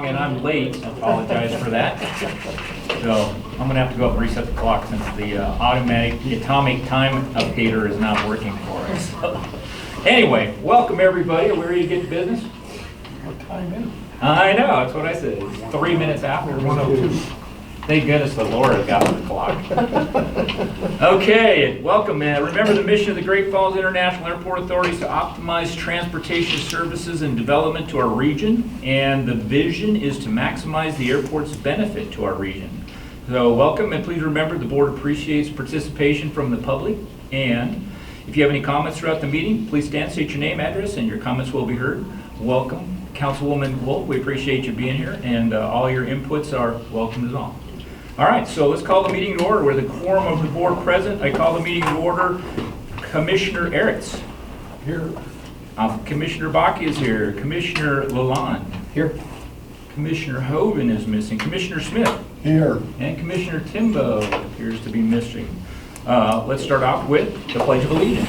and I'm late. I apologize for that. So I'm going to have to go up and reset the clock since the atomic time updater is not working for us. So, anyway, welcome everybody. Are we ready to get to business? What time is it? I know, that's what I said. It's 3 minutes after 1:02. Thank goodness the Lord has got the clock. Okay, welcome, man. Remember the mission of the Great Falls International Airport Authority is to optimize transportation services and development to our region, and the vision is to maximize the airport's benefit to our region. So welcome, and please remember the board appreciates participation from the public, and if you have any comments throughout the meeting, please stand, state your name, address, and your comments will be heard. Welcome. Councilwoman Wolf, we appreciate you being here, and all your inputs are welcome as well. All right, so let's call the meeting to order. We're the quorum of the board present. I call the meeting to order. Commissioner Eritz. Here. Commissioner Baki is here. Commissioner Lalonde. Here. Commissioner Hogan is missing. Commissioner Smith. Here. And Commissioner Timbo appears to be missing. Let's start off with the Pledge of Allegiance.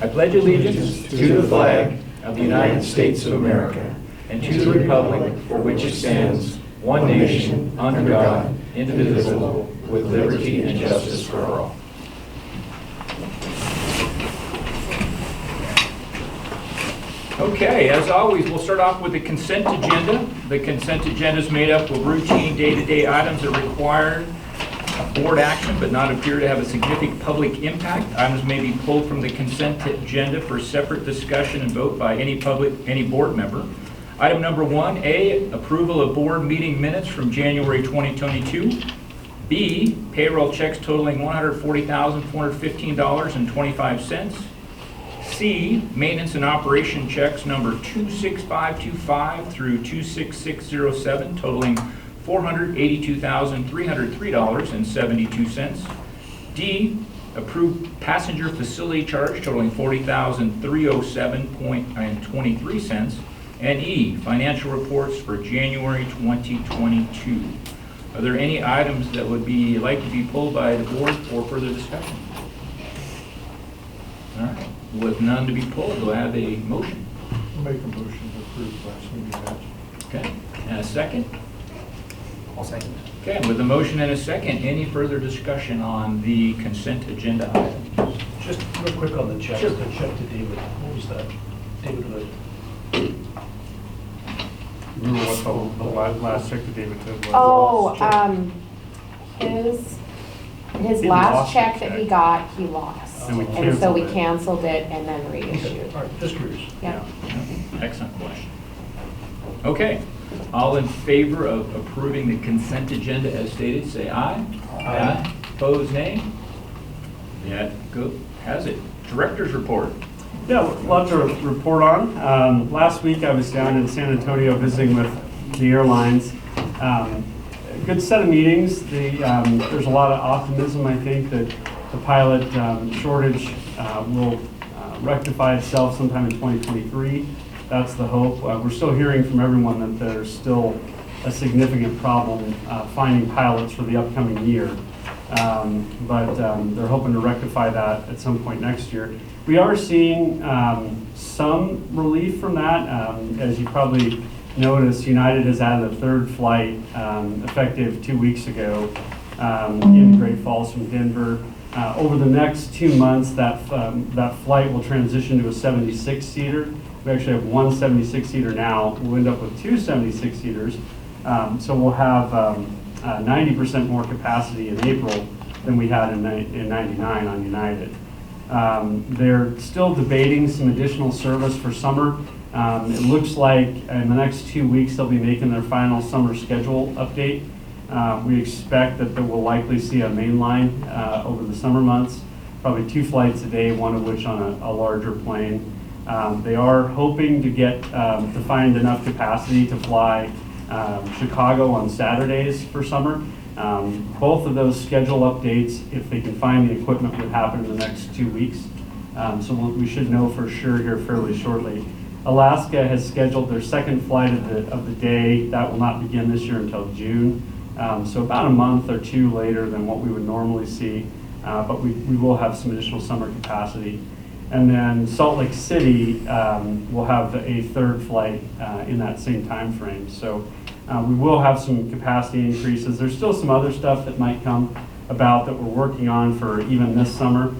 I pledge allegiance to the flag of the United States of America and to the republic for which it stands, one nation, under God, indivisible, with liberty and justice for all. Okay, as always, we'll start off with the consent agenda. The consent agenda is made up of routine day-to-day items that require board action but not appear to have a significant public impact. Items may be pulled from the consent agenda for separate discussion and vote by any board member. Item number 1A, approval of board meeting minutes from January 2022. B, payroll checks totaling $140,415.25. C, maintenance and operation checks number 26525 through 26607 totaling $482,303.72. D, approved passenger facility charge totaling $40,307.23. And E, financial reports for January 2022. Are there any items that would be like to be pulled by the board for further discussion? All right, with none to be pulled, do I have a motion? I'll make a motion to approve last meeting minutes. Okay, and a second? I'll second. Okay, with a motion and a second, any further discussion on the consent agenda items? Just real quick on the check, Sure. the check to David, what was that? David Hood. Remember what the last check to David took was? Oh, his He last lost check the that check. he got, he lost. And we And so we canceled canceled it and then reissued. All right, just curious. Yeah. Excellent question. Okay, all in favor of approving the consent agenda as stated, say aye. Aye. Opposed, nay? That has it. Director's report. Yeah, a lot to report on. Last week I was down in San Antonio visiting with the airlines. A good set of meetings. There's a lot of optimism, I think, that the pilot shortage will rectify itself sometime in 2023. That's the hope. We're still hearing from everyone that there's still a significant problem finding pilots for the upcoming year. But they're hoping to rectify that at some point next year. We are seeing some relief from that. As you probably noticed, United has added a third flight effective 2 weeks ago in Great Falls from Denver. Over the next 2 months, that flight will transition to a 76-seater. We actually have one 76-seater now. We'll end up with two 76-seaters. So we'll have 90% more capacity in April than we had in 99 on United. They're still debating some additional service for summer. It looks like in the next 2 weeks they'll be making their final summer schedule update. We expect that we'll likely see a main line over the summer months, probably 2 flights a day, one of which on a larger plane. They are hoping to get to find enough capacity to fly Chicago on Saturdays for summer. Both of those schedule updates, if they can find the equipment, would happen in the next 2 weeks. So we should know for sure here fairly shortly. Alaska has scheduled their second flight of the day. That will not begin this year until June. So about a month or two later than what we would normally see. But we will have some additional summer capacity. And then Salt Lake City will have a third flight in that same time frame. So we will have some capacity increases. There's still some other stuff that might come about that we're working on for even this summer.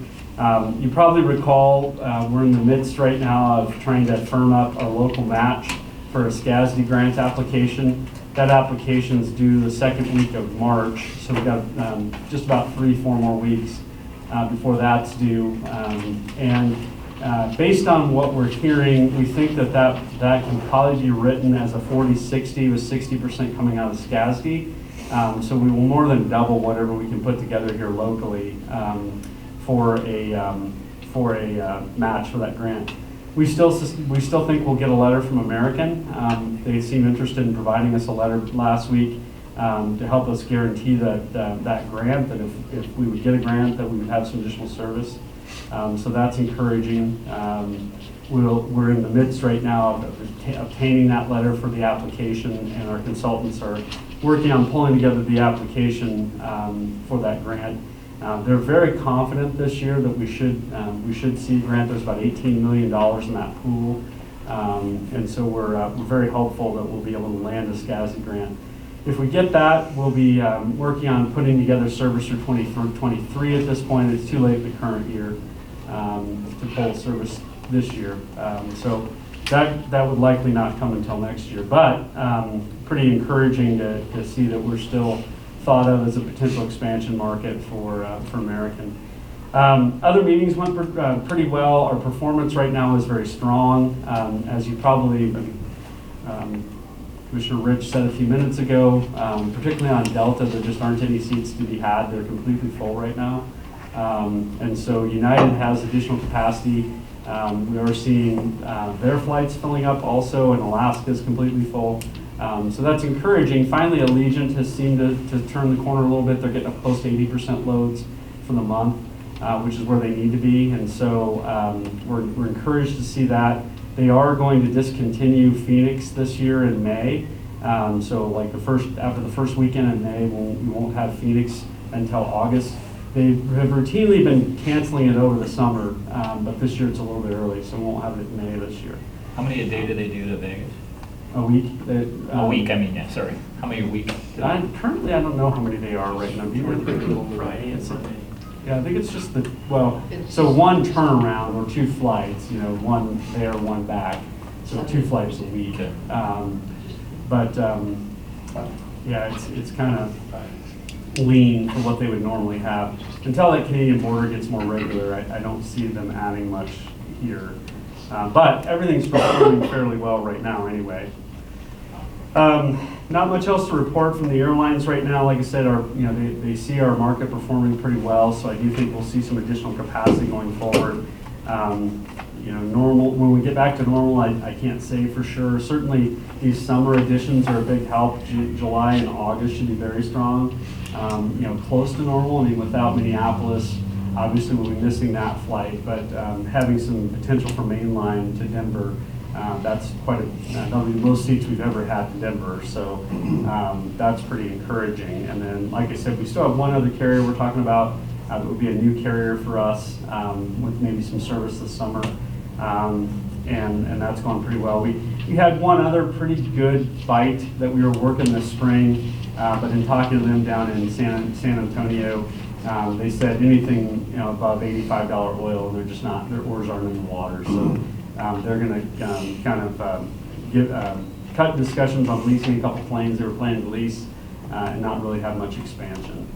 You probably recall we're in the midst right now of trying to firm up our local match for a SCASD grant application. That application is due the second week of March, so we've got just about 3-4 more weeks before that's due. Based on what we're hearing, we think that can probably be written as a 40-60 with 60% coming out of SCASD. So we will more than double whatever we can put together here locally for a match for that grant. We still think we'll get a letter from American. They seem interested in providing us a letter last week to help us guarantee that grant, that if we would get a grant, that we would have some additional service. So that's encouraging. We're in the midst right now of obtaining that letter for the application, and our consultants are working on pulling together the application for that grant. They're very confident this year that we should see a grant. There's about $18 million in that pool, and so we're very hopeful that we'll be able to land a SCASD grant. If we get that, we'll be working on putting together service for 23 at this point. It's too late the current year to pull service this year, so that would likely not come until next year. But pretty encouraging to see that we're still thought of as a potential expansion market for American. Other meetings went pretty well. Our performance right now is very strong. As you probably, Commissioner Rich said a few minutes ago, particularly on Delta, there just aren't any seats to be had. They're completely full right now. And so United has additional capacity. We are seeing their flights filling up also, and Alaska is completely full. So that's encouraging. Finally, Allegiant has seemed to turn the corner a little bit. They're getting up close to 80% loads for the month, which is where they need to be. And so we're encouraged to see that. They are going to discontinue Phoenix this year in May. So like after the first weekend in May, we won't have Phoenix until August. They have routinely been canceling it over the summer, but this year it's a little bit early, so we won't have it in May this year. How many a day do they do to Vegas? A week? A week, I mean, yeah, sorry. How many a week? Currently, I don't know how many they are right now. Do you know? Friday and Sunday. Yeah, I think it's just so one turnaround or 2 flights, one there, one back. So 2 flights a week. Okay. Yeah, it's kind of lean for what they would normally have. Until that Canadian border gets more regular, I don't see them adding much here. But everything's performing fairly well right now anyway. Not much else to report from the airlines right now. Like I said, they see our market performing pretty well, so I do think we'll see some additional capacity going forward. Normal, when we get back to normal, I can't say for sure. Certainly these summer additions are a big help. July and August should be very strong. Close to normal. I mean, without Minneapolis, obviously we'll be missing that flight, but having some potential for mainline to Denver, that's that'll be the most seats we've ever had in Denver, so that's pretty encouraging. And then, like I said, we still have one other carrier we're talking about that would be a new carrier for us with maybe some service this summer, and that's going pretty well. We had one other pretty good bite that we were working this spring, but in talking to them down in San Antonio, they said anything above $85 oil, they're just not, their oars aren't in the water. So they're going to kind of cut discussions on leasing a couple planes they were planning to lease and not really have much expansion.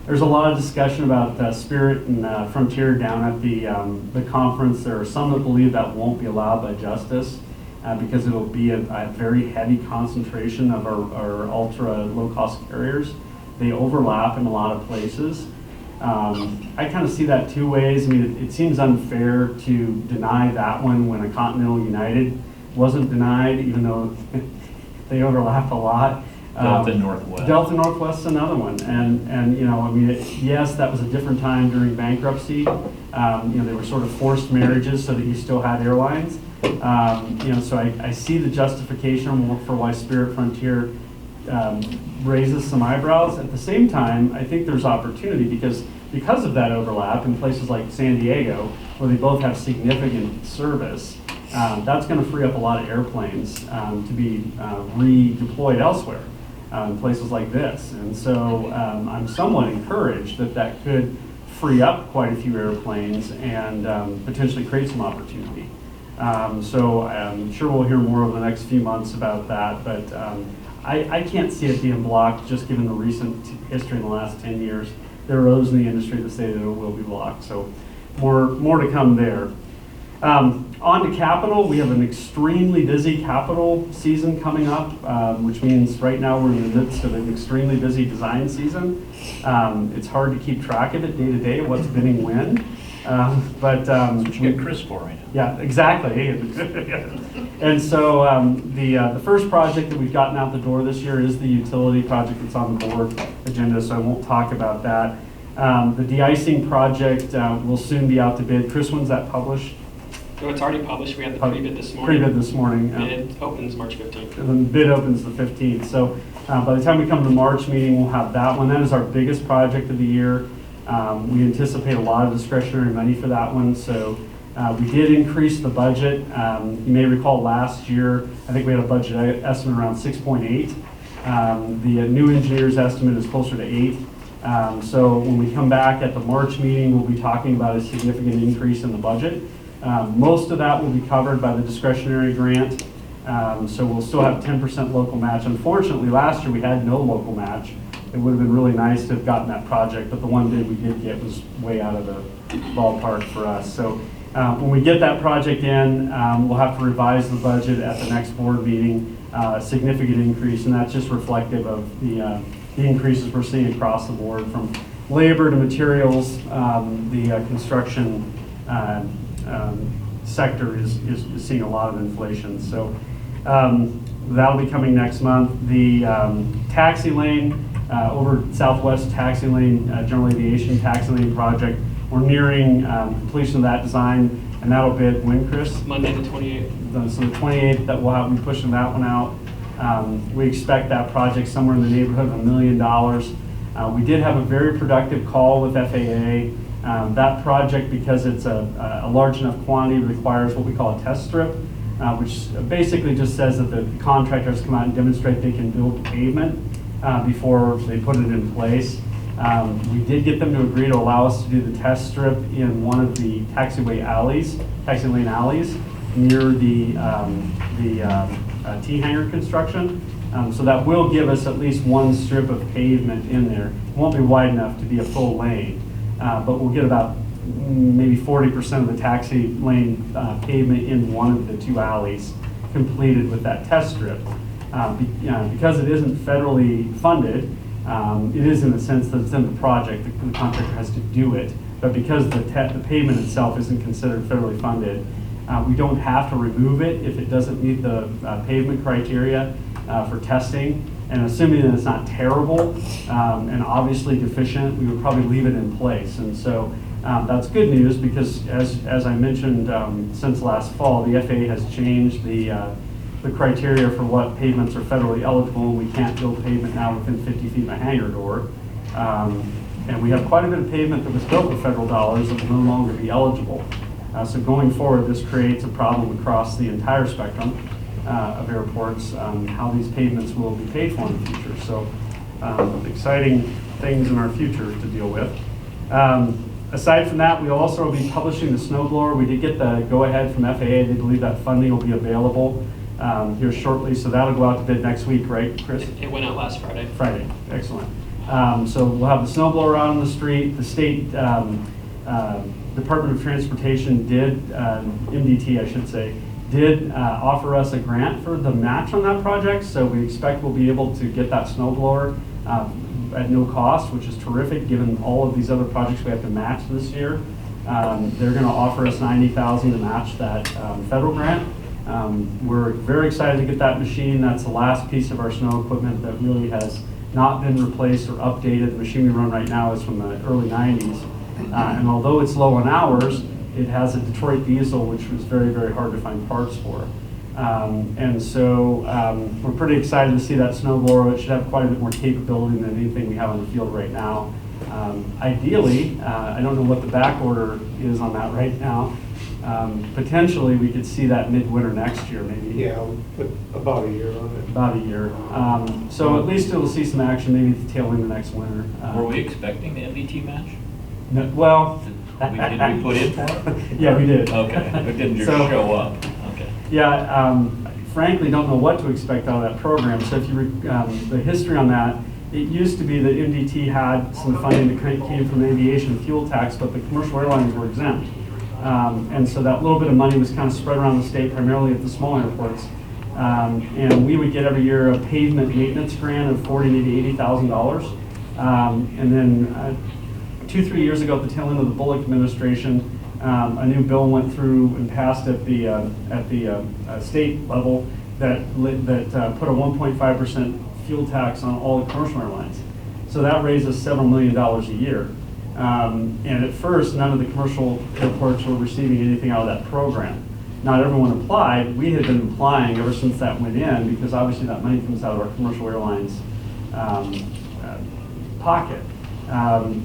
There's a lot of discussion about Spirit and Frontier down at the conference. There are some that believe that won't be allowed by Justice because it'll be a very heavy concentration of our ultra low-cost carriers. They overlap in a lot of places. I kind of see that 2 ways. I mean, it seems unfair to deny that one when a Continental United wasn't denied, even though they overlap a lot. Delta Northwest. Delta Northwest is another one, and I mean, yes, that was a different time during bankruptcy. They were sort of forced marriages so that you still had airlines. So I see the justification for why Spirit Frontier raises some eyebrows. At the same time, I think there's opportunity because because of that overlap in places like San Diego, where they both have significant service, that's going to free up a lot of airplanes to be redeployed elsewhere in places like this. And so I'm somewhat encouraged that that could free up quite a few airplanes and potentially create some opportunity. So I'm sure we'll hear more over the next few months about that, but I can't see it being blocked just given the recent history in the last 10 years. There are those in the industry that say that it will be blocked, so more to come there. On to capital, we have an extremely busy capital season coming up, which means right now we're in the midst of an extremely busy design season. It's hard to keep track of it day to day, what's bidding when. But That's what you get Chris for right now. yeah, exactly. And so the first project that we've gotten out the door this year is the utility project that's on the board agenda, so I won't talk about that. The de-icing project will soon be out to bid. Chris, when's that published? No, it's already published. We had the pre-bid this morning. Pre-bid this morning. Bid opens March 15th. And then bid opens the 15th. So by the time we come to the March meeting, we'll have that one. That is our biggest project of the year. We anticipate a lot of discretionary money for that one. So we did increase the budget. You may recall last year, I think we had a budget estimate around 6.8. The new engineer's estimate is closer to 8. So when we come back at the March meeting, we'll be talking about a significant increase in the budget. Most of that will be covered by the discretionary grant. So we'll still have 10% local match. Unfortunately, last year we had no local match. It would have been really nice to have gotten that project, but the one bid we did get was way out of the ballpark for us. So when we get that project in, we'll have to revise the budget at the next board meeting, a significant increase, and that's just reflective of the increases we're seeing across the board from labor to materials. The construction sector is seeing a lot of inflation. So that'll be coming next month. The taxi lane, over Southwest taxi lane, general aviation taxi lane project, we're nearing completion of that design, and that'll bid when, Chris? Monday the 28th. So the 28th, that we'll have, be pushing that one out. We expect that project somewhere in the neighborhood of $1 million. We did have a very productive call with FAA. That project, because it's a large enough quantity, requires what we call a test strip, which basically just says that the contractors come out and demonstrate they can build pavement before they put it in place. We did get them to agree to allow us to do the test strip in one of the taxi lane alleys near the T-hanger construction. So that will give us at least one strip of pavement in there. It won't be wide enough to be a full lane. But we'll get about maybe 40% of the taxi lane pavement in one of the two alleys completed with that test strip. Because it isn't federally funded, it is in the sense that it's in the project, the contractor has to do it. But because the pavement itself isn't considered federally funded, we don't have to remove it if it doesn't meet the pavement criteria for testing. And assuming that it's not terrible and obviously deficient, we would probably leave it in place. And so that's good news because as I mentioned since last fall, the FAA has changed the criteria for what pavements are federally eligible. We can't build pavement now within 50 feet of a hangar door. And we have quite a bit of pavement that was built with federal dollars that will no longer be eligible. So going forward, this creates a problem across the entire spectrum of airports, how these pavements will be paid for in the future. So exciting things in our future to deal with. Aside from that, we also will be publishing the snowblower. We did get the go-ahead from FAA. They believe that funding will be available here shortly. So that'll go out to bid next week, right, Chris? It went out last Friday. Friday, excellent. So we'll have the snowblower out on the street. The state Department of Transportation did, MDT I should say, did offer us a grant for the match on that project. So we expect we'll be able to get that snowblower at no cost, which is terrific given all of these other projects we have to match this year. They're going to offer us $90,000 to match that federal grant. We're very excited to get that machine. That's the last piece of our snow equipment that really has not been replaced or updated. The machine we run right now is from the early 90s. And although it's low on hours, it has a Detroit diesel, which was very, very hard to find parts for. And so we're pretty excited to see that snowblower. It should have quite a bit more capability than anything we have on the field right now. Ideally, I don't know what the back order is on that right now. Potentially, we could see that midwinter next year, maybe. Yeah, I'll put about a year on it. About a year. So at least it'll see some action maybe at the tail end of next winter. Were we expecting the MDT match? No, well. Did we put in for it? Yeah, we did. Okay, it didn't just So- show up. Okay. Yeah, frankly, don't know what to expect out of that program. So if you, the history on that, it used to be that MDT had some funding that came from aviation fuel tax, but the commercial airlines were exempt. And so that little bit of money was kind of spread around the state, primarily at the small airports. And we would get every year a pavement maintenance grant of $40,000, maybe $80,000. And then 2-3 years ago, at the tail end of the Bullock administration, a new bill went through and passed at the state level that put a 1.5% fuel tax on all the commercial airlines. So that raises several $million a year. And at first, none of the commercial airports were receiving anything out of that program. Not everyone applied. We had been applying ever since that went in, because obviously that money comes out of our commercial airlines pocket.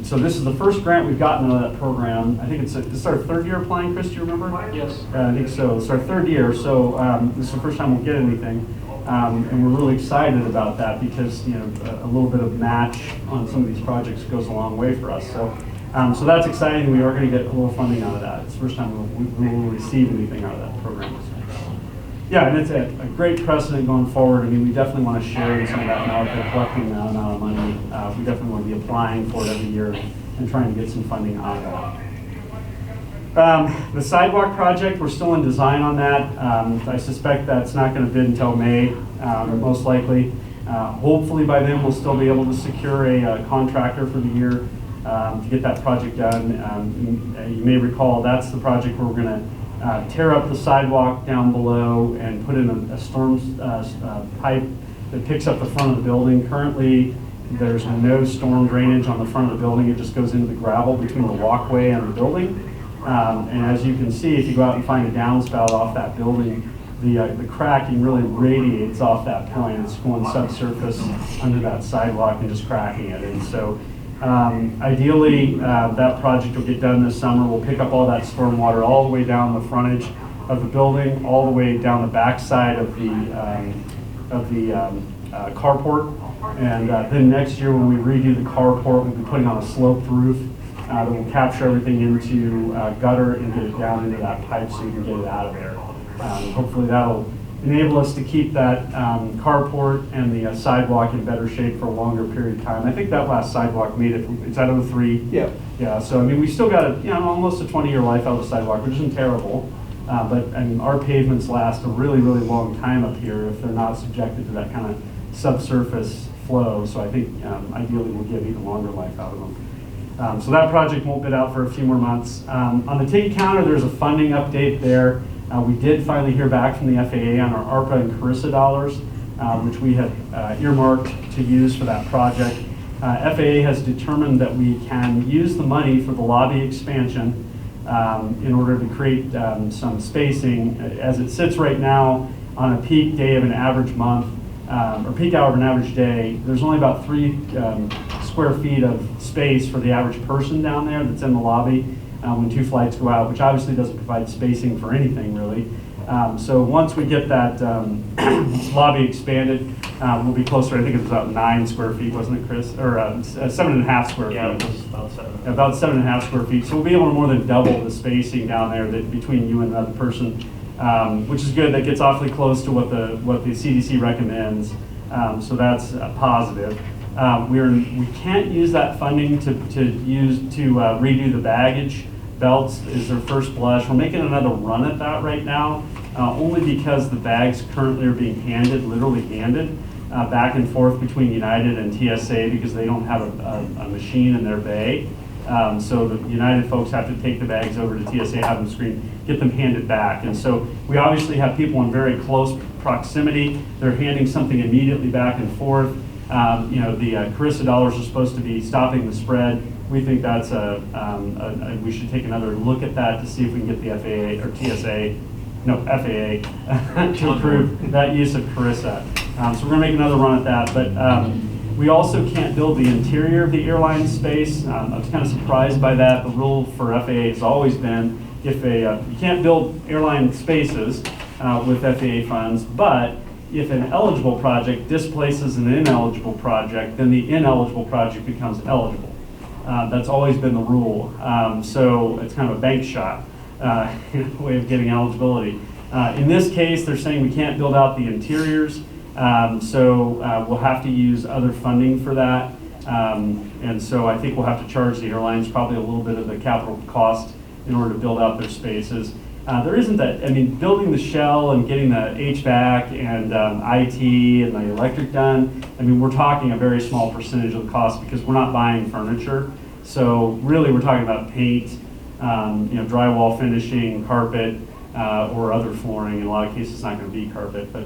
So this is the first grant we've gotten out of that program. I think it's our third year applying, Chris, do you remember? Yes. I think so. It's our third year, so this is the first time we'll get anything. And we're really excited about that because, a little bit of match on some of these projects goes a long way for us. So that's exciting. We are going to get a little funding out of that. It's the first time we will receive anything out of that program. Yeah, and it's a great precedent going forward. I mean, we definitely want to share in some of that now that they're collecting that amount of money. We definitely want to be applying for it every year and trying to get some funding out of that. The sidewalk project, we're still in design on that. I suspect that's not going to bid until May, most likely. Hopefully by then we'll still be able to secure a contractor for the year to get that project done. You may recall that's the project where we're going to tear up the sidewalk down below and put in a storm pipe that picks up the front of the building. Currently, there's no storm drainage on the front of the building. It just goes into the gravel between the walkway and the building. And as you can see, if you go out and find a downspout off that building, the cracking really radiates off that point. It's going subsurface under that sidewalk and just cracking it. And so ideally, that project will get done this summer. We'll pick up all that storm water all the way down the frontage of the building, all the way down the backside of the carport. And then next year, when we redo the carport, we'll be putting on a sloped roof that will capture everything into gutter and get it down into that pipe so you can get it out of there. Hopefully that'll enable us to keep that carport and the sidewalk in better shape for a longer period of time. I think that last sidewalk made it, it's out of 03. Yeah. Yeah, so I mean, we still got almost a 20-year life out of the sidewalk, which isn't terrible. But I mean, our pavements last a really, really long time up here if they're not subjected to that kind of subsurface flow. So I think ideally we'll get even longer life out of them. So that project won't bid out for a few more months. On the ticket counter, there's a funding update there. We did finally hear back from the FAA on our ARPA and CARISA dollars, which we had earmarked to use for that project. FAA has determined that we can use the money for the lobby expansion in order to create some spacing. As it sits right now, on a peak day of an average month, or peak hour of an average day, there's only about 3 square feet of space for the average person down there that's in the lobby when 2 flights go out, which obviously doesn't provide spacing for anything really. So once we get that lobby expanded, we'll be closer. I think it's about 9 square feet, wasn't it, Chris? Or 7.5 square feet. Yeah, it was about 7. About 7.5 square feet. So we'll be able to more than double the spacing down there between you and the other person, which is good. That gets awfully close to what the CDC recommends. So that's positive. We can't use that funding to redo the baggage belts is their first blush. We're making another run at that right now, only because the bags currently are being literally handed, back and forth between United and TSA because they don't have a machine in their bay. So the United folks have to take the bags over to TSA, have them screened, get them handed back. And so we obviously have people in very close proximity. They're handing something immediately back and forth. The CARISA dollars are supposed to be stopping the spread. We think that's we should take another look at that to see if we can get the FAA to approve that use of CARISA. So we're going to make another run at that. But We also can't build the interior of the airline space. I was kind of surprised by that. The rule for FAA has always been if you can't build airline spaces with FAA funds, but if an eligible project displaces an ineligible project, then the ineligible project becomes eligible. That's always been the rule. So it's kind of a bank shot way of getting eligibility. In this case, they're saying we can't build out the interiors, so we'll have to use other funding for that. And so I think we'll have to charge the airlines probably a little bit of the capital cost in order to build out their spaces. There isn't that, I mean, building the shell and getting the HVAC and IT and the electric done, I mean, we're talking a very small percentage of the cost because we're not buying furniture. So really we're talking about paint, drywall finishing, carpet, or other flooring. In a lot of cases it's not going to be carpet, but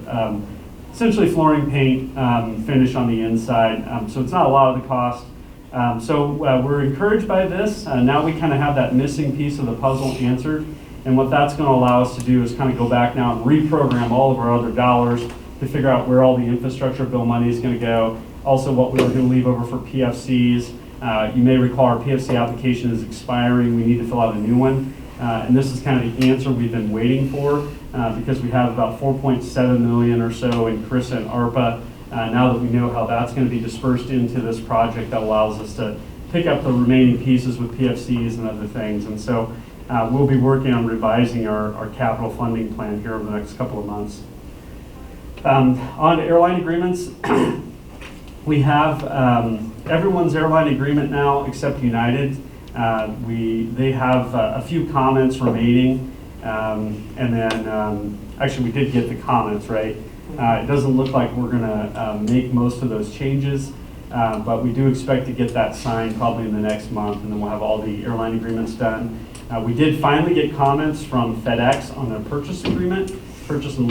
essentially flooring, paint, finish on the inside. So it's not a lot of the cost. So we're encouraged by this. Now we kind of have that missing piece of the puzzle answered. And what that's going to allow us to do is kind of go back now and reprogram all of our other dollars to figure out where all the infrastructure bill money is going to go. Also what we were going to leave over for PFCs. You may recall our PFC application is expiring. We need to fill out a new one. And this is kind of the answer we've been waiting for because we have about 4.7 million or so in CRISA and ARPA. Now that we know how that's going to be dispersed into this project, that allows us to pick up the remaining pieces with PFCs and other things. And so we'll be working on revising our capital funding plan here over the next couple of months. On to airline agreements, we have everyone's airline agreement now except United. They have a few comments remaining, and then actually we did get the comments, right? It doesn't look like we're going to make most of those changes, but we do expect to get that signed probably in the next month, and then we'll have all the airline agreements done. We did finally get comments from FedEx on their purchase and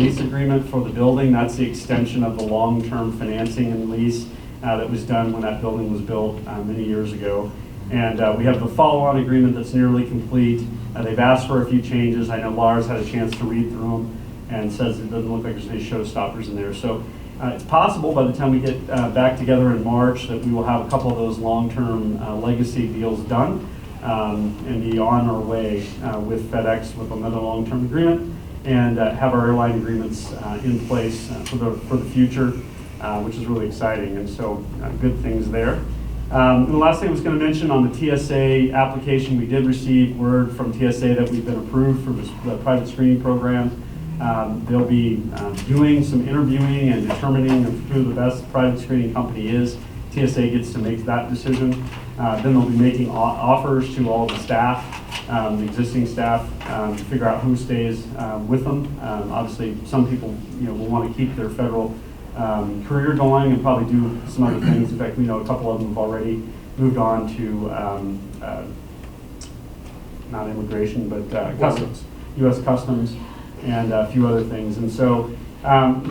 lease agreement for the building. That's the extension of the long-term financing and lease that was done when that building was built many years ago. And we have the follow-on agreement that's nearly complete. They've asked for a few changes. I know Lars had a chance to read through them and says it doesn't look like there's any showstoppers in there. So it's possible by the time we get back together in March that we will have a couple of those long-term legacy deals done and be on our way with FedEx with another long-term agreement and have our airline agreements in place for the future, which is really exciting. And so good things there. And the last thing I was going to mention on the TSA application, we did receive word from TSA that we've been approved for the private screening program. They'll be doing some interviewing and determining who the best private screening company is. TSA gets to make that decision. Then they'll be making offers to all the staff, the existing staff, to figure out who stays with them. Obviously, some people will want to keep their federal career going and probably do some other things. In fact, we know a couple of them have already moved on to not immigration, but customs, U.S. Customs, and a few other things. And so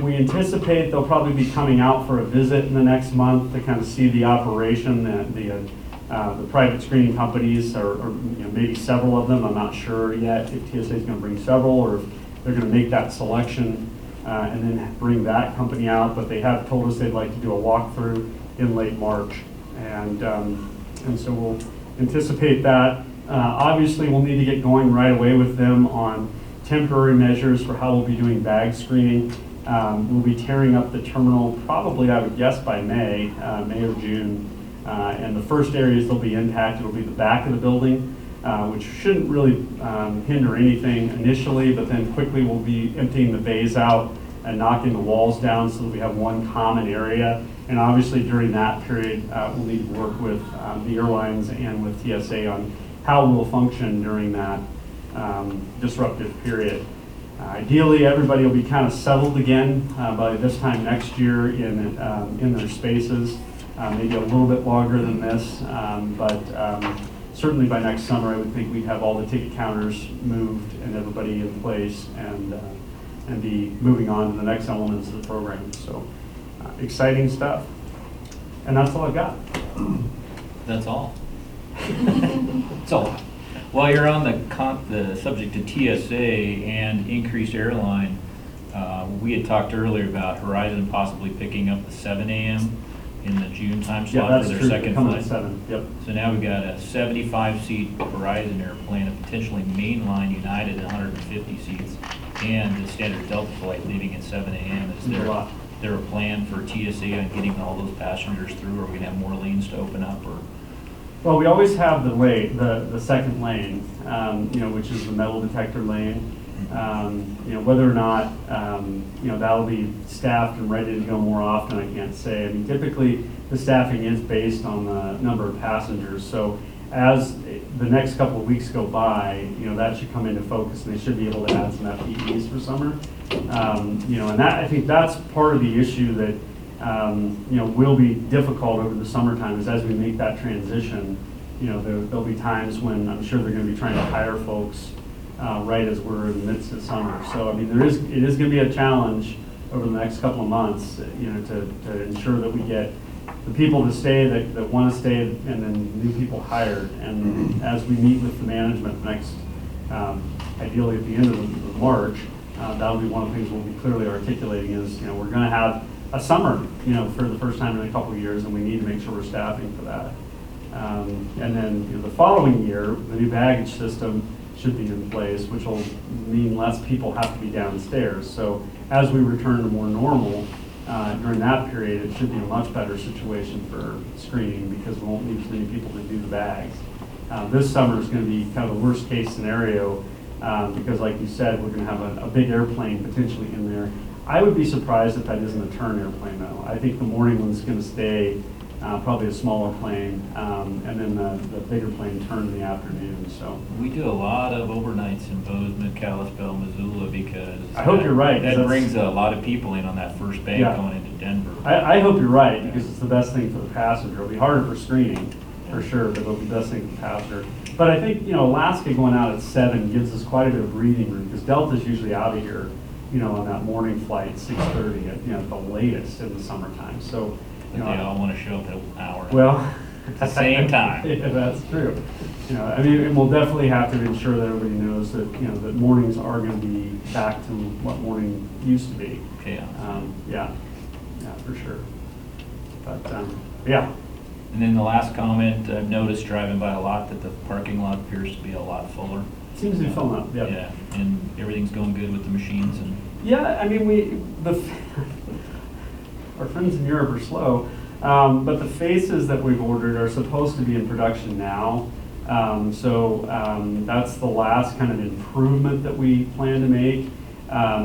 we anticipate they'll probably be coming out for a visit in the next month to kind of see the operation, the private screening companies, or maybe several of them. I'm not sure yet if TSA is going to bring several or if they're going to make that selection and then bring that company out. But they have told us they'd like to do a walkthrough in late March, and so we'll anticipate that. Obviously, we'll need to get going right away with them on temporary measures for how we'll be doing bag screening. We'll be tearing up the terminal probably, I would guess, by May or June. And the first areas that'll be impacted will be the back of the building, which shouldn't really hinder anything initially, but then quickly we'll be emptying the bays out and knocking the walls down so that we have one common area. And obviously during that period, we'll need to work with the airlines and with TSA on how we'll function during that disruptive period. Ideally, everybody will be kind of settled again by this time next year in their spaces. Maybe a little bit longer than this, but certainly by next summer, I would think we'd have all the ticket counters moved and everybody in place and be moving on to the next elements of the program. So exciting stuff. And that's all I've got. That's all. That's all. While you're on the subject of TSA and increased airline, we had talked earlier about Horizon possibly picking up the 7 a.m. in the June time Yeah, slot that's for their true, second coming at flight. 7, yep. So now we've got a 75-seat Verizon airplane, a potentially mainline United at 150 seats, and the standard Delta flight leaving at 7 a.m. Is A lot. there a plan for TSA on getting all those passengers through? Are we gonna have more lanes to open up, or? Well, we always have the lane, the second lane, which is the metal detector lane. Whether or not, that'll be staffed and ready to go more often, I can't say. I mean, typically, the staffing is based on the number of passengers. So as the next couple of weeks go by, that should come into focus, and they should be able to add some FTEs for summer. And that, I think that's part of the issue that, will be difficult over the summertime, is as we make that transition, there'll be times when I'm sure they're gonna be trying to hire folks right as we're in the midst of summer. So, I mean, it is gonna be a challenge over the next couple of months, to ensure that we get the people to stay that wanna stay, and then new people hired. And as we meet with the management next, ideally at the end of March, that'll be one of the things we'll be clearly articulating is, we're gonna have a summer, for the first time in a couple of years, and we need to make sure we're staffing for that. And then, the following year, the new baggage system should be in place, which will mean less people have to be downstairs. So as we return to more normal, during that period, it should be a much better situation for screening, because we won't need as many people to do the bags. This summer is going to be kind of the worst case scenario, because like you said, we're going to have a big airplane potentially in there. I would be surprised if that isn't a turn airplane, though. I think the morning one's going to stay probably a smaller plane, and then the bigger plane turn in the afternoon. So We do a lot of overnights in Bozeman, Kalispell, Missoula, because I hope you're right, 'cause That that's- brings a lot of people in on that first bank Yeah. going into Denver. I hope you're right, because it's the best thing for the passenger. It'll be harder for screening, for sure, but it'll be the best thing for the passenger. But I think, Alaska going out at 7 gives us quite a bit of breathing room, because Delta's usually out of here, on that morning flight, 6:30 at the latest in the summertime. So, But they all want to show up at an hour. well. At the same time. Yeah, that's true. And we'll definitely have to ensure that everybody knows that, that mornings are going to be back to what morning used to be. Chaos. Yeah, for sure. But, yeah. And then the last comment, I've noticed driving by a lot that the parking lot appears to be a lot fuller. Seems to be filling up, yeah. Yeah, and everything's going good with the machines and. Yeah, I mean, our friends in Europe are slow, but the faces that we've ordered are supposed to be in production now. So that's the last kind of improvement that we plan to make,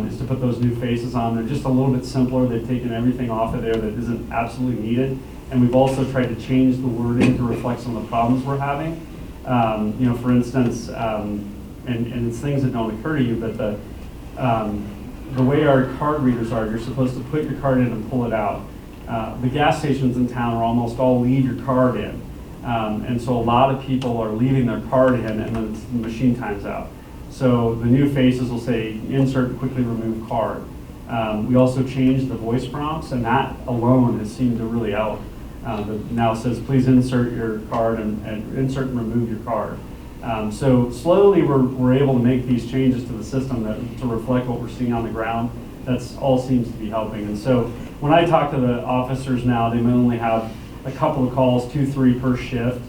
is to put those new faces on. They're just a little bit simpler. They've taken everything off of there that isn't absolutely needed. And we've also tried to change the wording to reflect some of the problems we're having. For instance, and it's things that don't occur to you, but the way our card readers are, you're supposed to put your card in and pull it out. The gas stations in town are almost all leave your card in. And so a lot of people are leaving their card in, and then the machine times out. So the new faces will say, insert and quickly remove card. We also changed the voice prompts, and that alone has seemed to really help. Now it says, please insert your card and insert and remove your card. So slowly we're able to make these changes to the system to reflect what we're seeing on the ground. That's all seems to be helping. And so when I talk to the officers now, they may only have a couple of calls, 2-3 per shift.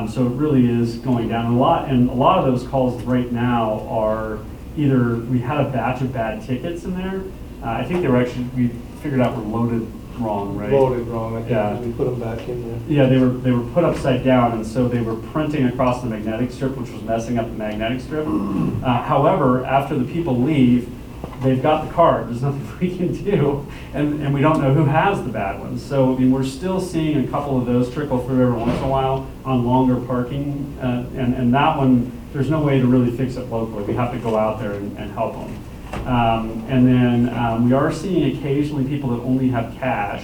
So it really is going down a lot. And a lot of those calls right now are either we had a batch of bad tickets in there. I think they were actually, we figured out were loaded wrong, right? Voted wrong, I think, Yeah. 'cause we put them back in there. Yeah, they were put upside down, and so they were printing across the magnetic strip, which was messing up the magnetic strip. However, after the people leave, they've got the card. There's nothing we can do, and we don't know who has the bad ones. So I mean, we're still seeing a couple of those trickle through every once in a while on longer parking, and that one, there's no way to really fix it locally. We have to go out there and help them. And then we are seeing occasionally people that only have cash,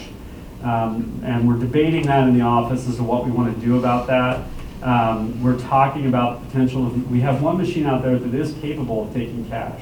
and we're debating that in the office as to what we want to do about that. We're talking about the potential of, we have one machine out there that is capable of taking cash.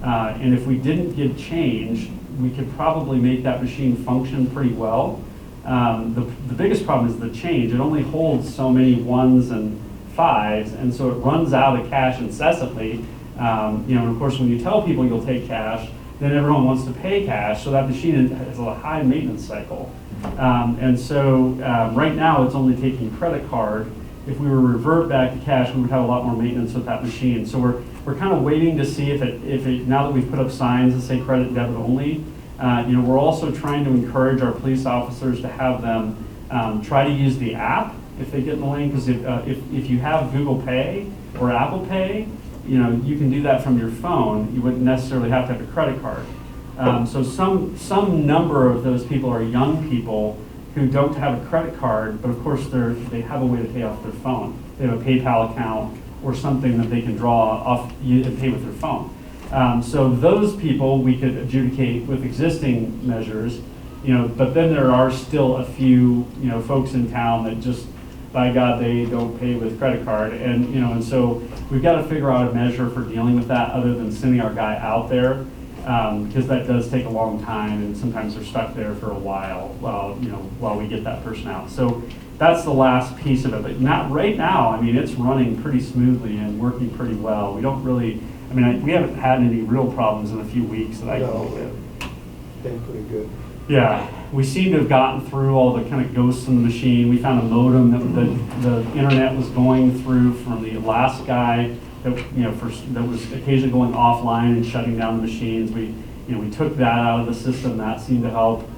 And if we didn't give change, we could probably make that machine function pretty well. The biggest problem is the change. It only holds so many 1s and 5s, and so it runs out of cash incessantly. And of course, when you tell people you'll take cash, then everyone wants to pay cash, so that machine has a high maintenance cycle. And so right now, it's only taking credit card. If we were to revert back to cash, we would have a lot more maintenance with that machine. So we're kind of waiting to see if it now that we've put up signs that say credit and debit only. We're also trying to encourage our police officers to have them try to use the app if they get in the lane, because if you have Google Pay or Apple Pay, you can do that from your phone. You wouldn't necessarily have to have a credit card. So some number of those people are young people who don't have a credit card, but of course they have a way to pay off their phone. They have a PayPal account or something that they can draw off and pay with their phone. So those people we could adjudicate with existing measures, but then there are still a few, folks in town that just, by God, they don't pay with credit card. And so we've got to figure out a measure for dealing with that other than sending our guy out there, because that does take a long time, and sometimes they're stuck there for a while while we get that person out. So that's the last piece of it. But not right now, it's running pretty smoothly and working pretty well. We don't really, we haven't had any real problems in a few weeks that I can No, with. been pretty good. Yeah, we seem to have gotten through all the kind of ghosts in the machine. We found a modem that the internet was going through from the last guy that that was occasionally going offline and shutting down the machines. We took that out of the system. That seemed to help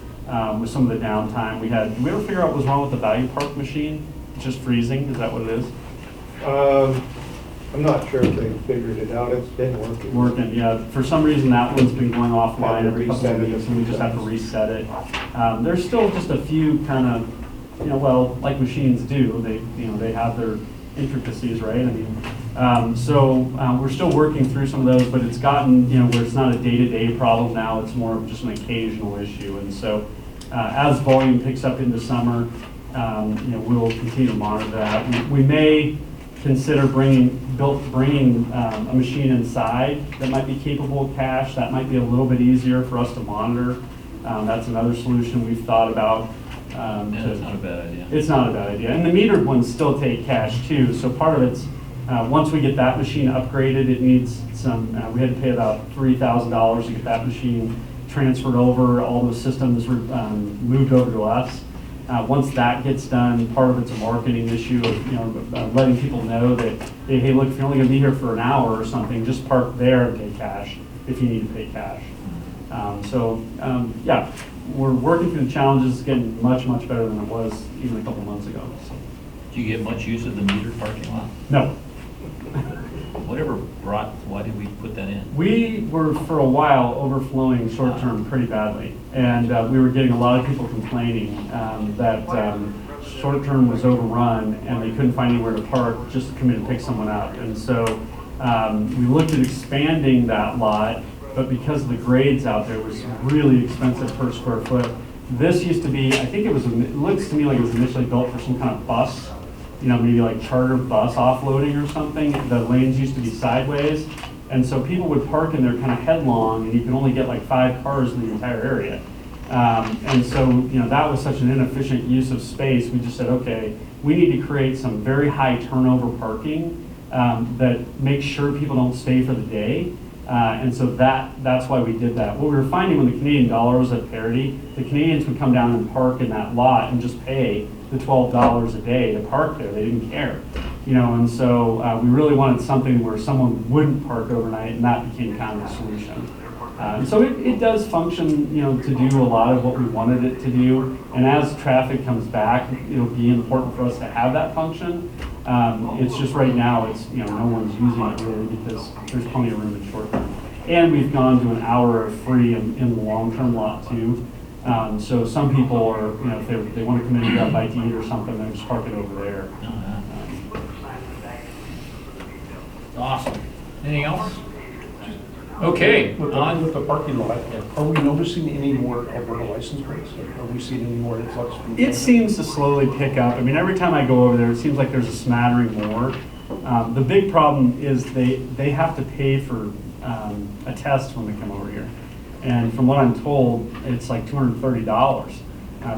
with some of the downtime we had. Did we ever figure out what was wrong with the Value Park machine? It's just freezing. Is that what it is? I'm not sure if they figured it out. It's been working. Working, yeah. For some reason, that one's been going offline Had to every couple of reset it weeks, a and we few just have to times. reset it. There's still just a few kind of, like machines do. They have their intricacies, right? So we're still working through some of those, but it's gotten, where it's not a day-to-day problem now. It's more of just an occasional issue. And so as volume picks up into summer, we'll continue to monitor that. We may consider bringing a machine inside that might be capable of cash. That might be a little bit easier for us to monitor. That's another solution we've thought about. That's not a bad idea. It's not a bad idea. And the metered ones still take cash too. So part of it's, once we get that machine upgraded, it needs some, we had to pay about $3,000 to get that machine transferred over, all those systems moved over to us. Once that gets done, part of it's a marketing issue of letting people know that, hey, look, if you're only going to be here for an hour or something, just park there and pay cash if you need to pay cash. Yeah, we're working through the challenges. It's getting much, much better than it was even a couple months ago. So. Do you get much use of the metered parking lot? No. Why did we put that in? We were, for a while, overflowing short-term pretty badly. And we were getting a lot of people complaining that short-term was overrun and they couldn't find anywhere to park just to come in and pick someone up. And so we looked at expanding that lot, but because of the grades out there, it was really expensive per square foot. This used to be, I think it looks to me like it was initially built for some kind of bus, maybe like charter bus offloading or something. The lanes used to be sideways. And so people would park in there kind of headlong, and you can only get like 5 cars in the entire area. And so, that was such an inefficient use of space. We just said, okay, we need to create some very high turnover parking that makes sure people don't stay for the day. And so that's why we did that. What we were finding when the Canadian dollar was at parity, the Canadians would come down and park in that lot and just pay the $12 a day to park there. They didn't care. And so we really wanted something where someone wouldn't park overnight, and that became kind of a solution. And so it does function, to do a lot of what we wanted it to do. And as traffic comes back, it'll be important for us to have that function. It's just right now, it's, no one's using it really because there's plenty of room in short term. And we've gone to an hour of free in the long-term lot too. So some people are, if they want to come in and grab a bite to eat or something, they just park it over there. Awesome. Anything else? Okay. With the parking lot, are we noticing any more Alberta license plates? Are we seeing any more influx? It seems to slowly pick up. Every time I go over there, it seems like there's a smattering more. The big problem is they have to pay for a test when they come over here. And from what I'm told, it's like $230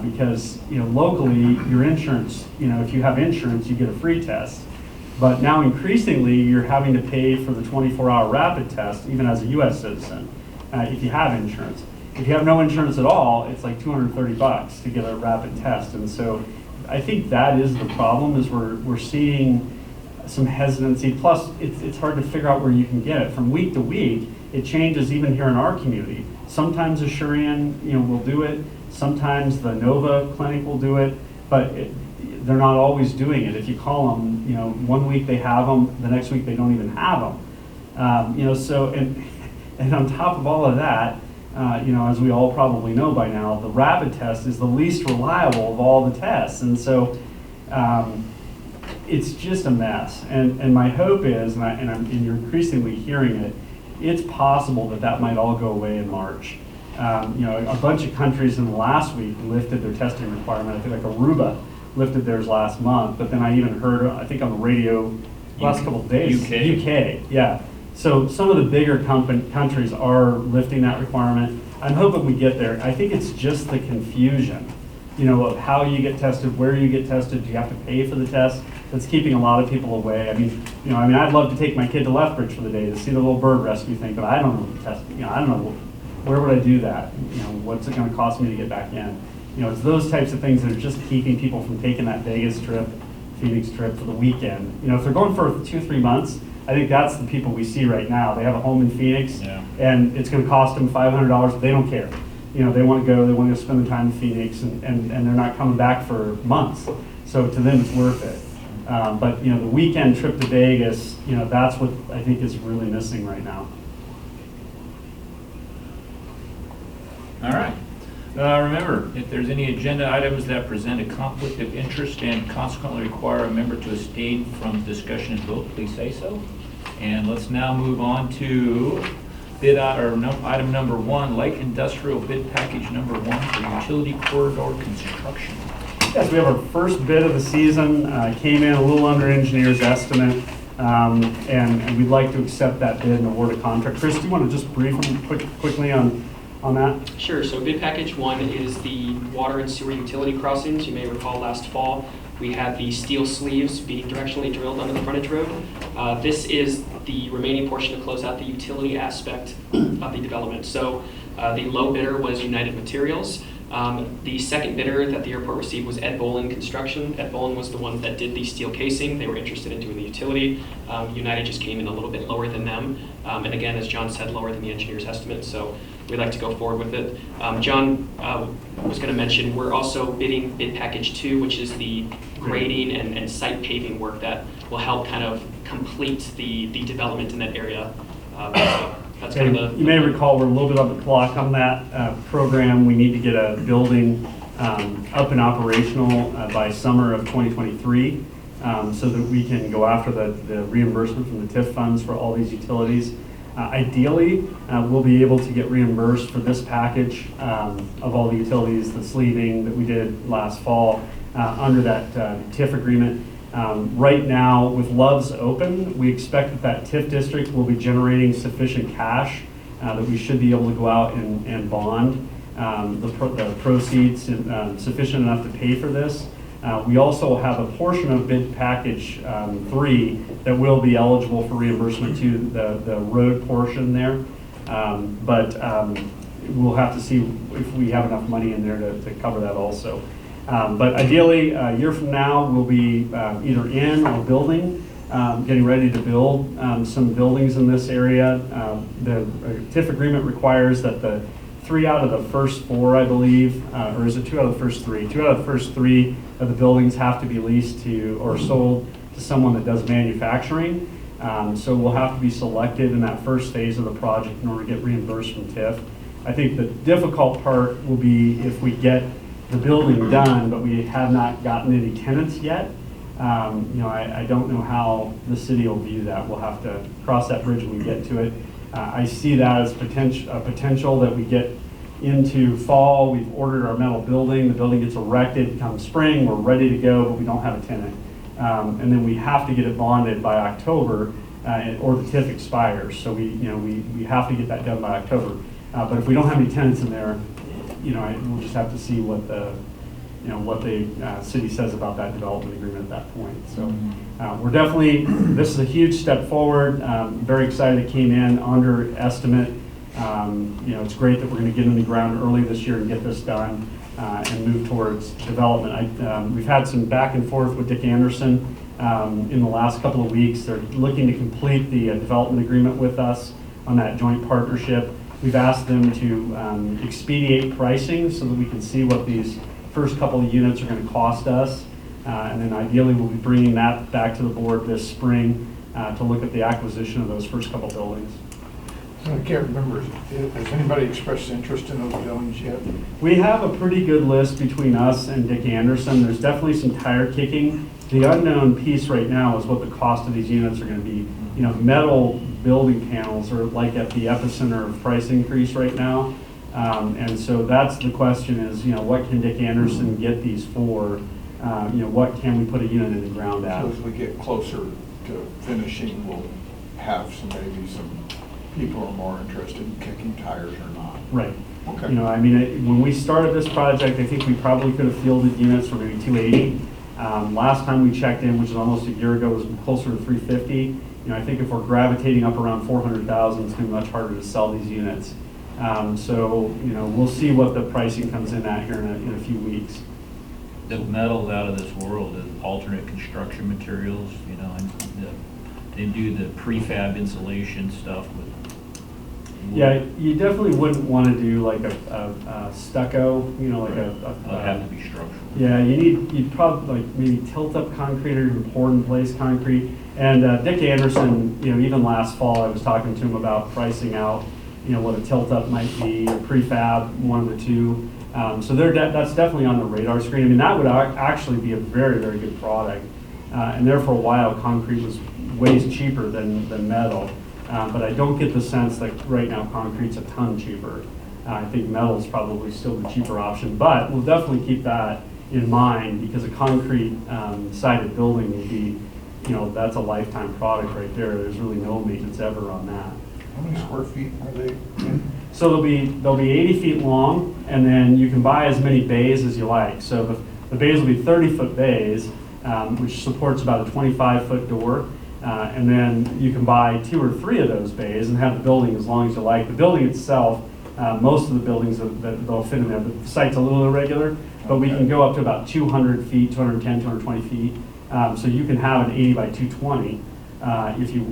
because, locally, your insurance, if you have insurance, you get a free test. But now increasingly, you're having to pay for the 24-hour rapid test, even as a U.S. citizen. if you have insurance. If you have no insurance at all, it's like $230 to get a rapid test. And so I think that is the problem, is we're seeing some hesitancy. Plus, it's hard to figure out where you can get it. From week to week, it changes even here in our community. Sometimes Asurian, will do it. Sometimes the Nova clinic will do it, but they're not always doing it. If you call them, 1 week they have them, the next week they don't even have them. So, and on top of all of that, as we all probably know by now, the rapid test is the least reliable of all the tests. And so it's just a mess. And my hope is, and you're increasingly hearing it, it's possible that might all go away in March. A bunch of countries in the last week lifted their testing requirement. I think like Aruba lifted theirs last month, but then I even heard, I think on the radio last couple of days, UK, yeah. So some of the bigger countries are lifting that requirement. I'm hoping we get there. I think it's just the confusion, of how you get tested, where you get tested, do you have to pay for the test? That's keeping a lot of people away. I'd love to take my kid to Lethbridge for the day to see the little bird rescue thing, but I don't know the test. I don't know, where would I do that? What's it going to cost me to get back in? It's those types of things that are just keeping people from taking that Vegas trip, Phoenix trip for the weekend. If they're going for 2-3 months, I think that's the people we see right now. They have a home in Phoenix, and it's going to cost them $500. They don't care. They want to go. They want to spend the time in Phoenix, and they're not coming back for months. So to them, it's worth it. But the weekend trip to Vegas, that's what I think is really missing right now. All right. Remember, if there's any agenda items that present a conflict of interest and consequently require a member to abstain from discussion and vote, please say so. And let's now move on to item number 1, light industrial bid package number 1 for utility corridor construction. Yes, we have our first bid of the season. Came in a little under engineer's estimate, and we'd like to accept that bid and award a contract. Chris, do you want to just brief them quickly on that? Sure. So bid package 1 is the water and sewer utility crossings. You may recall last fall we had the steel sleeves being directionally drilled under the frontage road. This is the remaining portion to close out the utility aspect of the development. So the low bidder was United Materials. The second bidder that the airport received was Ed Bolin Construction. Ed Bolin was the one that did the steel casing. They were interested in doing the utility. United just came in a little bit lower than them. And again, as John said, lower than the engineer's estimate. So we'd like to go forward with it. John was going to mention we're also bidding bid package 2, which is the grading and site paving work that will help kind of complete the development in that area. So that's kind of you may recall we're a little bit on the clock on that program. We need to get a building up and operational by summer of 2023 so that we can go after the reimbursement from the TIF funds for all these utilities. Ideally, we'll be able to get reimbursed for this package of all the utilities, the sleeving that we did last fall under that TIF agreement. Right now, with Love's open, we expect that TIF district will be generating sufficient cash that we should be able to go out and bond the proceeds sufficient enough to pay for this. We also have a portion of bid package 3 that will be eligible for reimbursement to the road portion there. But we'll have to see if we have enough money in there to cover that also. But ideally, a year from now, we'll be either in or building, getting ready to build some buildings in this area. The TIF agreement requires that the 3 out of the first 4, I believe, or is it 2 out of the first 3? 2 out of the first 3 of the buildings have to be leased to or sold to someone that does manufacturing. So we'll have to be selected in that first phase of the project in order to get reimbursed from TIF. I think the difficult part will be if we get the building done, but we have not gotten any tenants yet. I don't know how the city will view that. We'll have to cross that bridge when we get to it. I see that as potential that we get into fall. We've ordered our metal building. The building gets erected come spring. We're ready to go, but we don't have a tenant. And then we have to get it bonded by October, or the TIF expires. So we have to get that done by October. But if we don't have any tenants in there, we'll just have to see what the city says about that development agreement at that point. So we're definitely, this is a huge step forward. Very excited it came in under estimate. It's great that we're going to get in the ground early this year and get this done and move towards development. We've had some back and forth with Dick Anderson in the last couple of weeks. They're looking to complete the development agreement with us on that joint partnership. We've asked them to expedite pricing so that we can see what these first couple of units are going to cost us. And then ideally, we'll be bringing that back to the board this spring to look at the acquisition of those first couple buildings. I can't remember, has anybody expressed interest in those buildings yet? We have a pretty good list between us and Dick Anderson. There's definitely some tire kicking. The unknown piece right now is what the cost of these units are going to be. Metal building panels are like at the epicenter of price increase right now. And so that's the question is, what can Dick Anderson get these for? What can we put a unit in the ground at? So as we get closer to finishing, we'll have maybe some people are more interested in kicking tires or not. Right. Okay. When we started this project, I think we probably could have fielded units for maybe 280. Last time we checked in, which is almost a year ago, was closer to 350. I think if we're gravitating up around 400,000, it's going to be much harder to sell these units. We'll see what the pricing comes in at here in a few weeks. The metal's out of this world, the alternate construction materials, and they do the prefab insulation stuff with. Yeah, you definitely wouldn't want to do like a stucco, like It'll have to be structural. Yeah, you'd probably like maybe tilt up concrete or even pour in place concrete. And Dick Anderson, even last fall, I was talking to him about pricing out, what a tilt up might be, or prefab, one of the two. So that's definitely on the radar screen. That would actually be a very, very good product. And there for a while, concrete was way cheaper than metal. But I don't get the sense that right now concrete's a ton cheaper. I think metal is probably still the cheaper option, but we'll definitely keep that in mind because a concrete sided building will be, that's a lifetime product right there. There's really no maintenance ever on that. How many square feet are they? So they'll be 80 feet long, and then you can buy as many bays as you like. So the bays will be 30-foot bays, which supports about a 25-foot door. And then you can buy 2 or 3 of those bays and have the building as long as you like. The building itself, most of the buildings that they'll fit in there, the site's a little irregular, but we can go up to about 200 feet, 210, 220 feet. So you can have an 80 by 220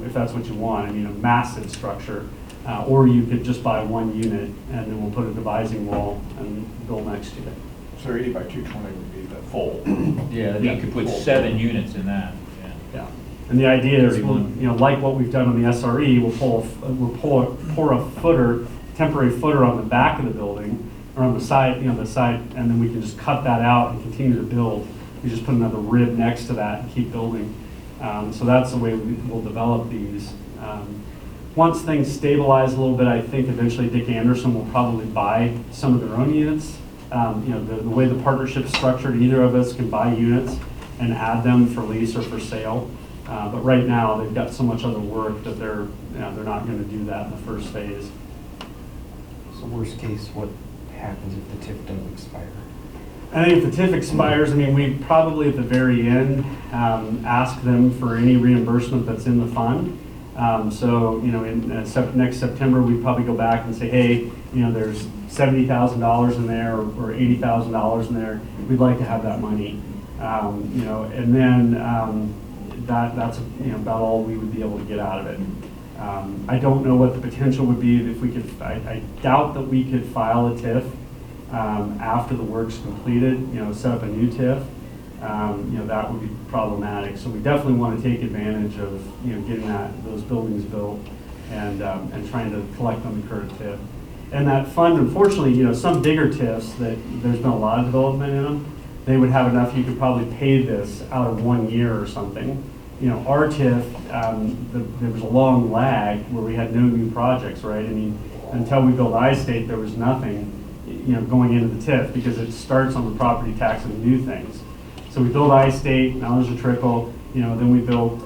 if that's what you want. A massive structure. Or you could just buy one unit and then we'll put a divising wall and build next to it. So 80 by 220 would be the full. Yeah, you could put 7 units in that. Yeah. And the idea is, like what we've done on the SRE, we'll pour a footer, temporary footer on the back of the building, or on the side, and then we can just cut that out and continue to build. We just put another rib next to that and keep building. So that's the way we'll develop these. Once things stabilize a little bit, I think eventually Dick Anderson will probably buy some of their own units. The way the partnership's structured, either of us can buy units and add them for lease or for sale. But right now, they've got so much other work that they're not going to do that in the first phase. So worst case, what happens if the TIF doesn't expire? I think if the TIF expires, we probably at the very end ask them for any reimbursement that's in the fund. In next September, we'd probably go back and say, hey, there's $70,000 in there or $80,000 in there. We'd like to have that money. And then that's about all we would be able to get out of it. I don't know what the potential would be if we could. I doubt that we could file a TIF after the work's completed. Set up a new TIF. That would be problematic. So we definitely want to take advantage of getting those buildings built and trying to collect on the current TIF. And that fund, unfortunately, some bigger TIFs that there's been a lot of development in them, they would have enough. You could probably pay this out of 1 year or something. Our TIF, there was a long lag where we had no new projects, right? Until we built I-State, there was nothing, going into the TIF because it starts on the property tax and new things. So we built I-State, now there's a trickle. Then we built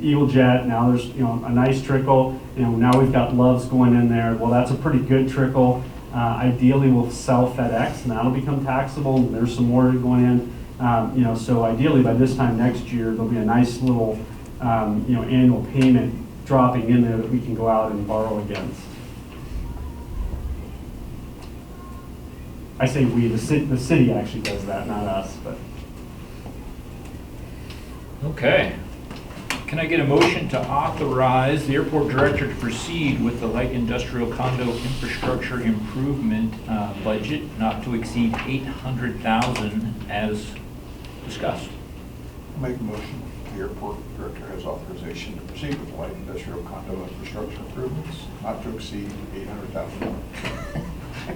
Eagle Jet, now there's a nice trickle. Now we've got Loves going in there. Well, that's a pretty good trickle. Ideally, we'll sell FedEx, and that'll become taxable. And there's some more going in. So ideally, by this time next year, there'll be a nice little, annual payment dropping in there that we can go out and borrow against. I say we, the city actually does that, not us, but. Okay. Can I get a motion to authorize the airport director to proceed with the light industrial condo infrastructure improvement budget not to exceed $800,000 as discussed? Make a motion, the airport director has authorization to proceed with light industrial condo infrastructure improvements not to exceed $800,000.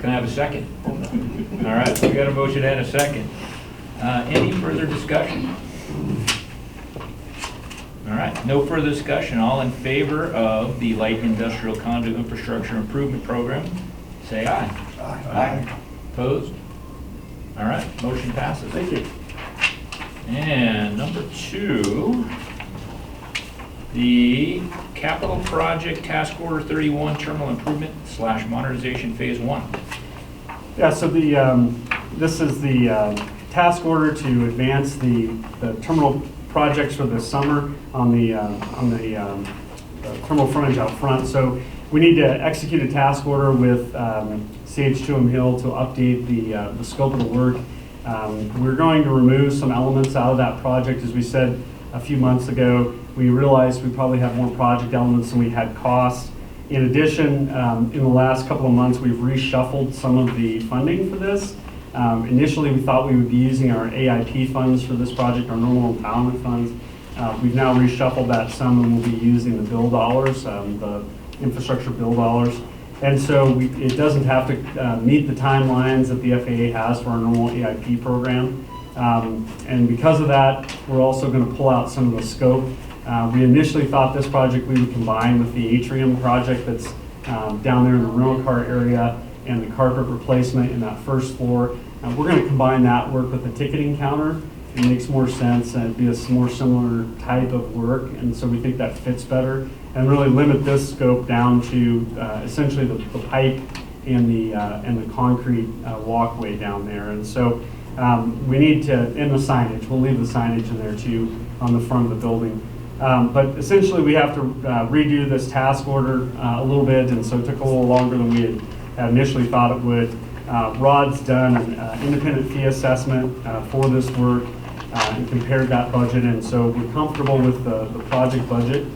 Can I have a second? All right, we got a motion and a second. Any further discussion? All right, no further discussion. All in favor of the light industrial condo infrastructure improvement program, say aye. Aye. Opposed? All right, motion passes. Thank you. And number 2, the capital project task order 31 terminal improvement / modernization phase 1. Yeah, so this is the task order to advance the terminal projects for this summer on the terminal frontage out front. So we need to execute a task order with CH2M Hill to update the scope of the work. We're going to remove some elements out of that project. As we said a few months ago, we realized we probably have more project elements than we had cost. In addition, in the last couple of months, we've reshuffled some of the funding for this. Initially, we thought we would be using our AIP funds for this project, our normal empowerment funds. We've now reshuffled that some and we'll be using the bill dollars, the infrastructure bill dollars. And so it doesn't have to meet the timelines that the FAA has for our normal AIP program. And because of that, we're also going to pull out some of the scope. We initially thought this project we would combine with the atrium project that's down there in the rental car area and the carpet replacement in that first floor. We're going to combine that work with the ticketing counter. It makes more sense and it'd be a more similar type of work, and so we think that fits better and really limit this scope down to essentially the pipe and the concrete walkway down there. And so we need to, and the signage, we'll leave the signage in there too on the front of the building. But essentially we have to redo this task order a little bit, and so it took a little longer than we had initially thought it would. Rod's done an independent fee assessment for this work and compared that budget, and so we're comfortable with the project budget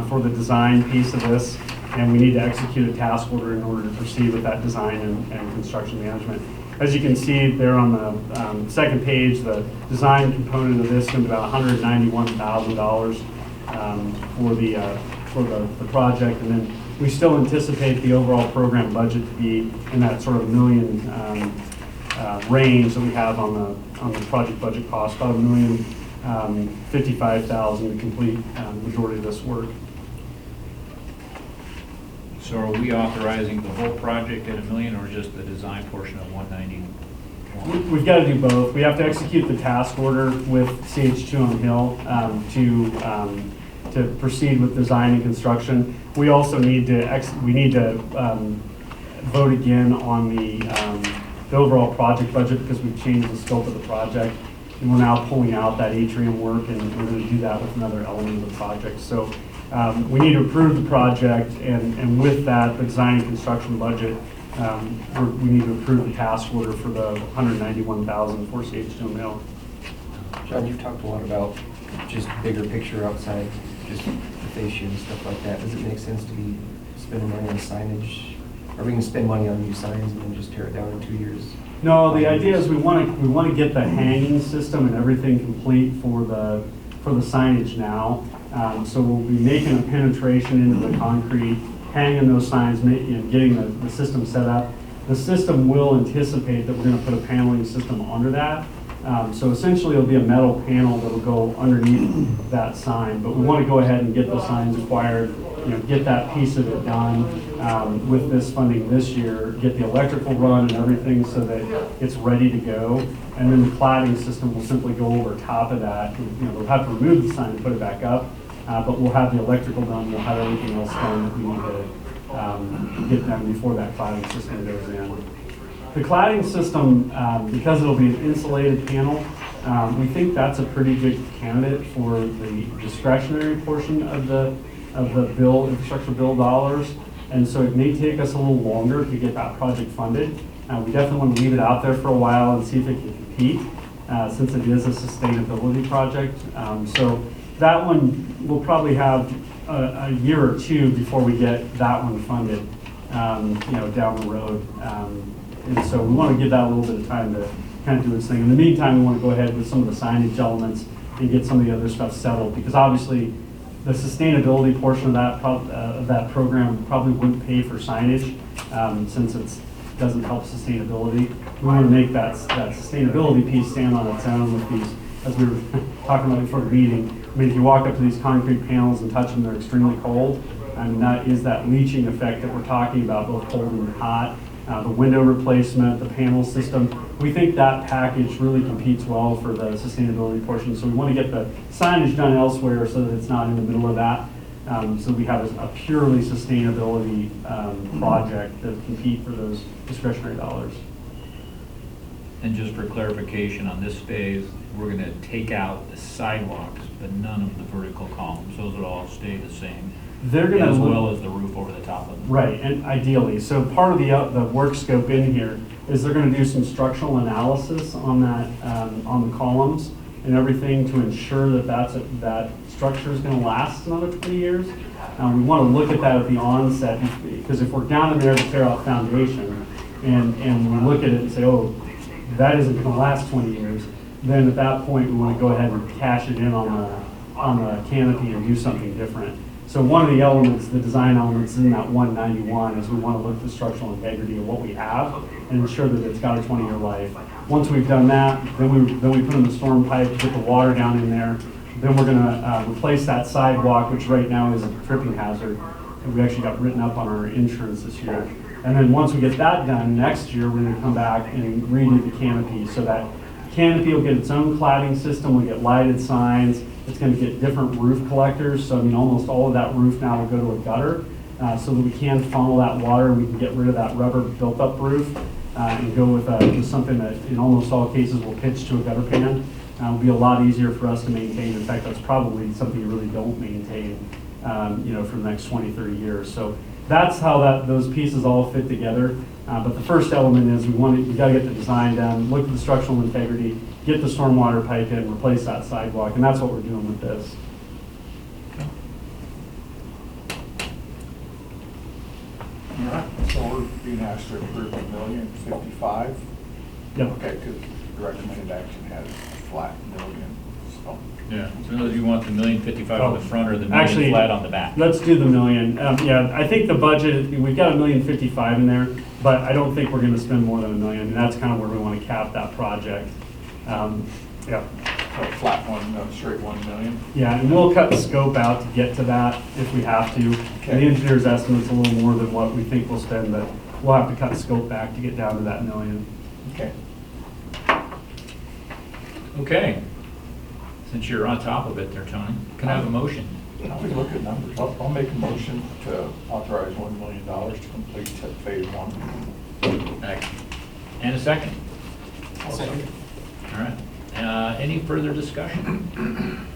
for the design piece of this, and we need to execute a task order in order to proceed with that design and construction management. As you can see there on the second page, the design component of this is about $191,000 for the project, and then we still anticipate the overall program budget to be in that sort of million range that we have on the project budget cost, about $1,055,000 to complete the majority of this work. So are we authorizing the whole project at $1 million or just the design portion of 191? We've got to do both. We have to execute the task order with CH2M Hill to proceed with design and construction. We also need to vote again on the overall project budget because we've changed the scope of the project. And we're now pulling out that atrium work, and we're going to do that with another element of the project. So we need to approve the project, and with that, the design and construction budget, we need to approve the task order for the $191,000 for CH2M Hill. John, you've talked a lot about just bigger picture outside, just the fascia and stuff like that. Does it make sense to be spending money on signage? Are we going to spend money on new signs and then just tear it down in 2 years? No, the idea is we want to get the hanging system and everything complete for the signage now. So we'll be making a penetration into the concrete, hanging those signs, getting the system set up. The system will anticipate that we're going to put a paneling system under that. So essentially it'll be a metal panel that will go underneath that sign, but we want to go ahead and get those signs acquired, get that piece of it done with this funding this year, get the electrical run and everything so that it's ready to go. And then the cladding system will simply go over top of that. We'll have to remove the sign and put it back up, but we'll have the electrical done, we'll have everything else done that we need to get done before that cladding system goes in. The cladding system, because it'll be an insulated panel, we think that's a pretty good candidate for the discretionary portion of the infrastructure bill dollars. And so it may take us a little longer to get that project funded. We definitely want to leave it out there for a while and see if it can compete, since it is a sustainability project. So that one, we'll probably have a year or two before we get that one funded, down the road. And so we want to give that a little bit of time to kind of do its thing. In the meantime, we want to go ahead with some of the signage elements and get some of the other stuff settled, because obviously the sustainability portion of that program probably wouldn't pay for signage, since it doesn't help sustainability. We want to make that sustainability piece stand on its own with these, as we were talking about before the meeting. I mean, if you walk up to these concrete panels and touch them, they're extremely cold. I mean, that is that leaching effect that we're talking about, both cold and hot. The window replacement, the panel system. We think that package really competes well for the sustainability portion. So we want to get the signage done elsewhere so that it's not in the middle of that. So we have a purely sustainability project that compete for those discretionary dollars. And just for clarification, on this phase, we're going to take out the sidewalks, but none of the vertical columns. Those would all stay the same. They're going to, as well as the roof over the top of them. Right, and ideally. So part of the work scope in here is they're going to do some structural analysis on that, on the columns and everything to ensure that that structure is going to last another 20 years. We want to look at that at the onset, because if we're down in there to tear out foundation and we look at it and say, oh, that isn't going to last 20 years, then at that point we want to go ahead and cash it in on the canopy and do something different. So one of the elements, the design elements in that 191 is we want to look at the structural integrity of what we have and ensure that it's got a 20-year life. Once we've done that, then we put in the storm pipe, get the water down in there. Then we're going to replace that sidewalk, which right now is a tripping hazard. And we actually got written up on our insurance this year. And then once we get that done, next year we're going to come back and redo the canopy. So that canopy will get its own cladding system, we'll get lighted signs. It's going to get different roof collectors, so I mean almost all of that roof now will go to a gutter, so that we can funnel that water and we can get rid of that rubber built-up roof and go with something that in almost all cases will pitch to a gutter pan. It'll be a lot easier for us to maintain. In fact, that's probably something you really don't maintain, for the next 20, 30 years. So that's how those pieces all fit together. But the first element is we got to get the design done, look at the structural integrity, get the stormwater pipe in, replace that sidewalk, and that's what we're doing with this. All right, so we're being asked to approve $1,055,000. Yep. Okay, because the recommended action has flat million, so. Yeah, so in other words, you want the $1,055,000 on the front or the million Actually, flat on the back? Let's do the million. Yeah, I think the budget, we've got $1,055,000 in there, but I don't think we're going to spend more than $1 million. And that's kind of where we want to cap that project. Yeah. So flat one, straight 1 million. Yeah, and we'll cut the scope out to get to that if we have to. Okay. And the engineer's estimate's a little more than what we think we'll spend, but we'll have to cut the scope back to get down to that $1 million. Okay. Okay. Since you're on top of it there, Tony, can I have a motion? Now we look at numbers. I'll make a motion to authorize $1 million to complete tip phase 1. And a second? Second. All right. Any further discussion?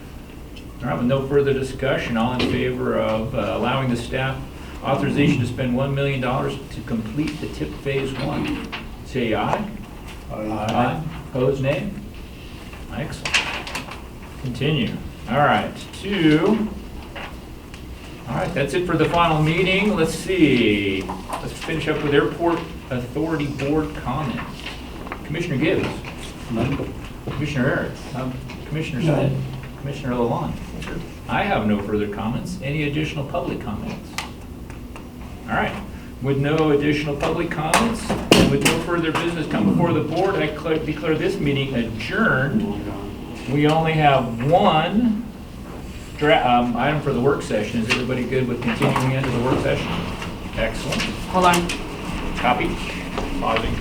All right, with no further discussion, all in favor of allowing the staff authorization to spend $1 million to complete the tip phase 1, say aye. Aye. Opposed, nay? Excellent. Continue. All right, all right, that's it for the final meeting. Let's see. Let's finish up with Airport Authority Board comments. Commissioner Gibbs. Commissioner Eric. Commissioner Smith. Commissioner Lalonde. I have no further comments. Any additional public comments? All right. With no additional public comments, and with no further business come before the board, I declare this meeting adjourned. We only have one item for the work session. Is everybody good with continuing into the work session? Excellent. Hold on. Copy. Pausing.